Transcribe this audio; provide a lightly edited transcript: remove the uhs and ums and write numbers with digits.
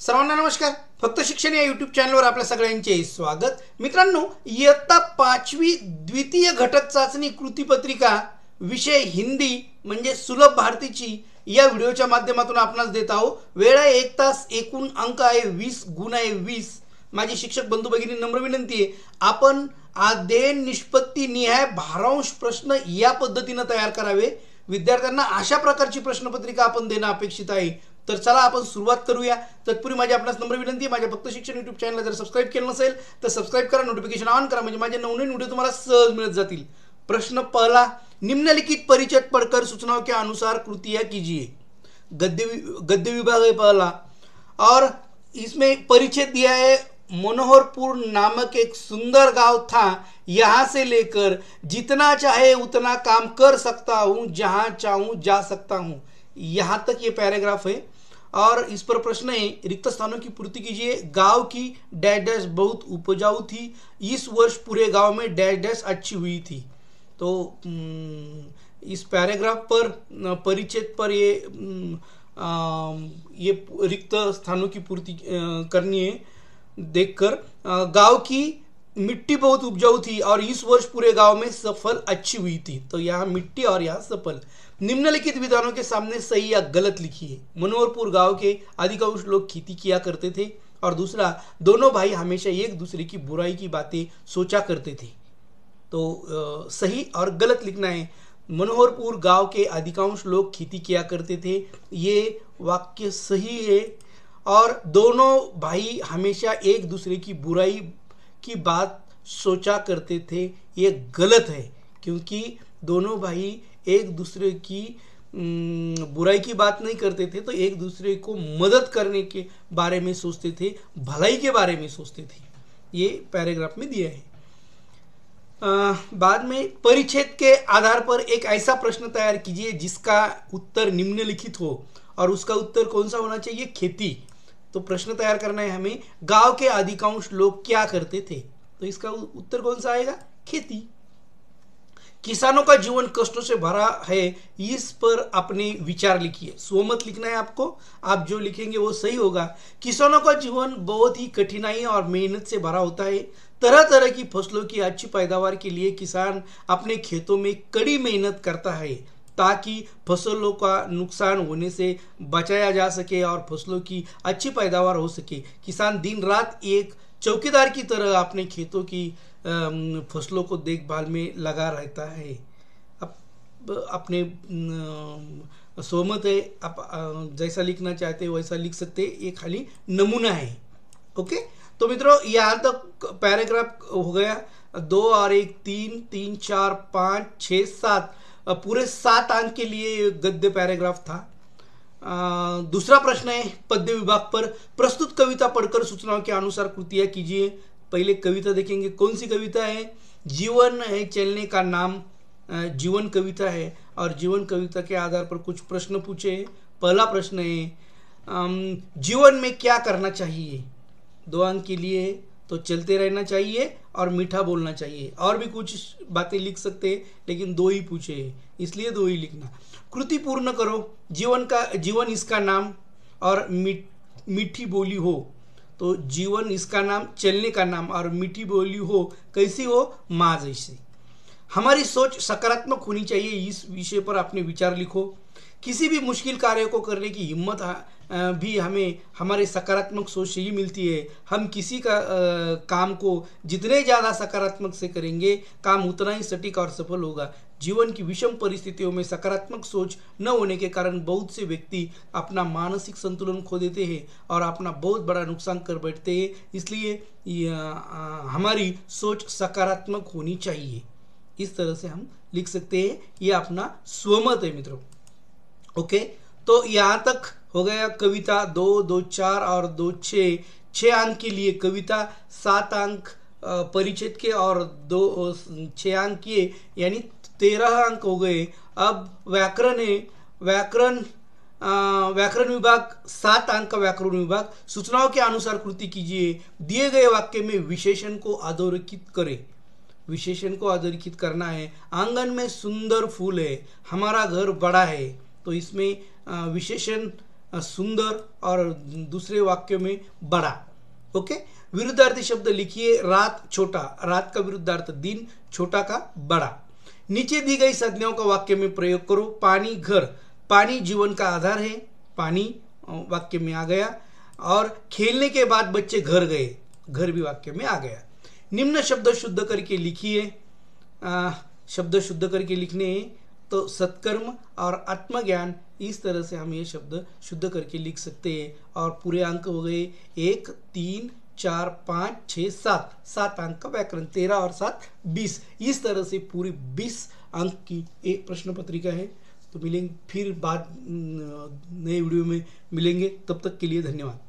सर्वांना नमस्कार. फक्त शिक्षण या यूट्यूब चॅनलवर आपल्या सगळ्यांचे स्वागत. मित्रांनो, इयत्ता 5वी द्वितीय घटक चाचणी कृतीपत्रिका विषय हिंदी म्हणजे सुलभ भारतीची या व्हिडिओच्या माध्यमातून आपणास देत आहोत. वेळ आहे 1 तास, एकूण अंक आहे 20 गुण आहे 20. माझी शिक्षक बंधू भगिनी नम्र विनंती आहे, आपण अध्ययन निष्पत्ती निहाय भारांश प्रश्न या पद्धतीने तयार करावे. विद्यार्थ्यांना अशा प्रकारची प्रश्नपत्रिका आपण देणं अपेक्षित आहे. तर चला आपण सुरुवात करूया. तत्पूर्वी माझी आपणास नम्र विनंती आहे, माझ्या फक्त शिक्षण यूट्यूब चॅनलला जर सबस्क्राईब केलं नसेल तर सबस्क्राईब करा, नोटिफिकेशन ऑन करा, म्हणजे माझे नवनवीन व्हिडिओ तुम्हाला सहज मिळत जातील. प्रश्न पहला, निम्नलिखित परिच्छेद पढ़कर सूचनाओं के अनुसार कृतियां कीजिए. गद्य विभाग है पहला, और इसमें परिच्छेद दिया है मनोहरपुर नामक एक सुंदर गांव था, यहाँ से लेकर जितना चाहे उतना काम कर सकता हूँ, जहाँ चाहूँ जा सकता हूँ. यहाँ तक ये पैराग्राफ है. और इस पर प्रश्न है, रिक्त स्थानों की पूर्ति कीजिए. गांव की डैश डैश बहुत उपजाऊ थी, इस वर्ष पूरे गांव में डैश डैश अच्छी हुई थी. तो इस पैराग्राफ पर परिच्छेद पर ये रिक्त स्थानों की पूर्ति करनी है. देखकर गांव की मिट्टी बहुत उपजाऊ थी और इस वर्ष पूरे गांव में सफल अच्छी हुई थी. तो यहाँ मिट्टी और यहाँ सफल. निम्नलिखित विधानों के सामने सही या गलत लिखिए. मनोहरपुर गांव के अधिकांश लोग खेती किया करते थे. और दूसरा, दोनों भाई हमेशा एक दूसरे की बुराई की बातें सोचा करते थे. तो सही और गलत लिखना है. मनोहरपुर गांव के अधिकांश लोग खेती किया करते थे, ये वाक्य सही है. और दोनों भाई हमेशा एक दूसरे की बुराई की बात सोचा करते थे, ये गलत है, क्योंकि दोनों भाई एक दूसरे की बुराई की बात नहीं करते थे, तो एक दूसरे को मदद करने के बारे में सोचते थे, भलाई के बारे में सोचते थे. ये पैराग्राफ में दिया है. बाद में परिच्छेद के आधार पर एक ऐसा प्रश्न तैयार कीजिए जिसका उत्तर निम्नलिखित हो, और उसका उत्तर कौन सा होना चाहिए? खेती. तो प्रश्न तैयार करना है हमें, गांव के अधिकांश लोग क्या करते थे, तो इसका उत्तर कौन सा आएगा? खेती. किसानों का जीवन कष्टों से भरा है, इस पर अपने विचार लिखिए. स्वमत लिखना है आपको, आप जो लिखेंगे वो सही होगा. किसानों का जीवन बहुत ही कठिनाई और मेहनत से भरा होता है. तरह तरह की फसलों की अच्छी पैदावार के लिए किसान अपने खेतों में कड़ी मेहनत करता है, ताकि फसलों का नुकसान होने से बचाया जा सके और फसलों की अच्छी पैदावार हो सके. किसान दिन रात एक चौकीदार की तरह अपने खेतों की फसलों को देखभाल में लगा रहता है. अब अपने सहमत है, आप जैसा लिखना चाहते हैं वैसा लिख सकते हैं, ये खाली नमूना है. ओके. तो मित्रों, यहाँ तक पैराग्राफ हो गया. 2 और 1 3 3 4 5 6 7 पूरे 7 अंक के लिए गद्य पैराग्राफ था. दूसरा प्रश्न है पद्य विभाग पर, प्रस्तुत कविता पढ़कर सूचनाओं के अनुसार कृतियां कीजिए. पहले कविता देखेंगे. कौन सी कविता है? जीवन है चलने का नाम, जीवन कविता है. और जीवन कविता के आधार पर कुछ प्रश्न पूछे. पहला प्रश्न है, जीवन में क्या करना चाहिए? 2 अंक के लिए. तो चलते रहना चाहिए और मीठा बोलना चाहिए. और भी कुछ बातें लिख सकते हैं, लेकिन 2 ही पूछे, इसलिए 2 ही लिखना. कृति पूर्ण करो. जीवन इसका नाम और मीठी बोली हो. तो जीवन इसका नाम, चलने का नाम और मीठी बोली हो. कैसी हो? माँ जैसी. हमारी सोच सकारात्मक होनी चाहिए, इस विषय पर अपने विचार लिखो. किसी भी मुश्किल कार्य को करने की हिम्मत भी हमें हमारे सकारात्मक सोच से ही मिलती है. हम किसी का काम को जितने ज़्यादा सकारात्मक से करेंगे, काम उतना ही सटीक और सफल होगा. जीवन की विषम परिस्थितियों में सकारात्मक सोच न होने के कारण बहुत से व्यक्ति अपना मानसिक संतुलन खो देते हैं और अपना बहुत बड़ा नुकसान कर बैठते हैं. इसलिए हमारी सोच सकारात्मक होनी चाहिए. इस तरह से हम लिख सकते हैं. ये अपना स्वमत है मित्रों. ओके. तो यहाँ तक हो गया कविता. 2 2 4 और 2 6 6 अंक के लिए कविता, 7 अंक परिच्छेद के और 2 6 अंक किए, यानी 13 अंक हो गए. अब व्याकरण है. व्याकरण विभाग 7 अंक का व्याकरण विभाग. सूचनाओं के अनुसार कृति कीजिए. दिए गए वाक्य में विशेषण को अधोरेखित करें. विशेषण को अधोरेखित करना है. आंगन में सुंदर फूल है, हमारा घर बड़ा है. तो इसमें विशेषण सुंदर और दूसरे वाक्य में बड़ा। ओके, विरुद्धार्थी शब्द लिखिए। रात छोटा, रात का विरुद्धार्थ दिन, छोटा का बड़ा। नीचे दी गई संज्ञाओं का वाक्य में प्रयोग करो। पानी घर, पानी जीवन का आधार है, पानी वाक्य में आ गया। और खेलने के बाद बच्चे घर गए, घर भी वाक्य में आ गया। निम्न शब्द शुद्ध करके लिखिए। शब्द शुद्ध करके लिखने तो सत्कर्म और आत्मज्ञान, इस तरह से हम ये शब्द शुद्ध करके लिख सकते हैं। और पूरे अंक हो गए 1, 3, 4, 5, 6, 7, 7 अंक का व्याकरण, 13 और 7 20। इस तरह से पूरी 20 अंक की एक प्रश्न पत्रिका है। तो मिलेंगे फिर बाद नए वीडियो में मिलेंगे, तब तक के लिए धन्यवाद।